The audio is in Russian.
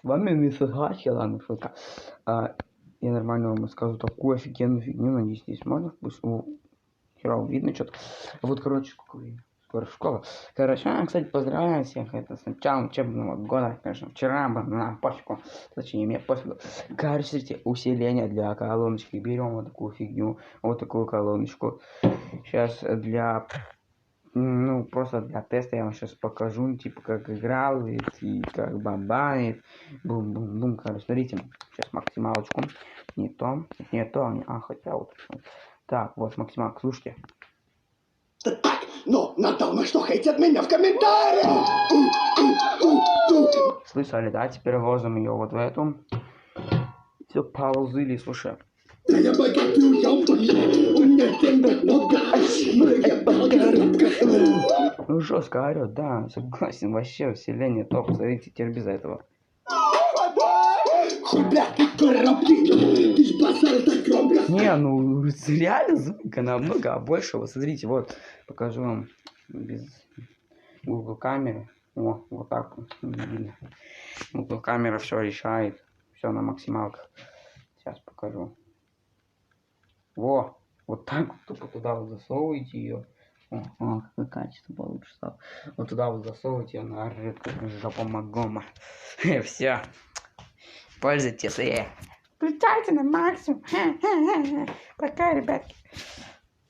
вами не согласен, ладно, шутка. Я нормально вам расскажу такую офигенную фигню, надеюсь, здесь можно, пусть херово видно что-то. Вот, короче, сколько времени? Скоро школа. Короче, кстати, поздравляю всех это с началом учебного года, конечно, вчера было на пофигу, точнее, мне пофигу. Короче, смотрите, усиление для колоночки, берем вот такую фигню, вот такую колоночку. Сейчас для... Ну, просто для теста я вам сейчас покажу, типа, как играл, и как бомбанит. Бум-бум-бум, короче, смотрите, сейчас максималочку. Не то, хотя вот. Так, вот максималка, слушайте. Так, но надо что хотят меня в комментариях. Слышали, да? Теперь ложим ее вот в эту. Все, паузили, слушай. Да я богатый уёбан, у меня денег много, но я богатый. Ну, жестко орёт, да, согласен, вообще усиление топ, смотрите, теперь без этого. Не, ну реально звука намного больше. Вот смотрите, вот покажу вам без Google камеры. О, вот так вот видно. Google камера все решает, все на максималках. Сейчас покажу. Во, вот так вот тупо туда вот засовываете ее. О, какое качество получше стало. Вот туда вот засовывайте ее на рыбку, жопомагома. Все. Пользуйтесь. Включайте на максимум. Пока, ребятки.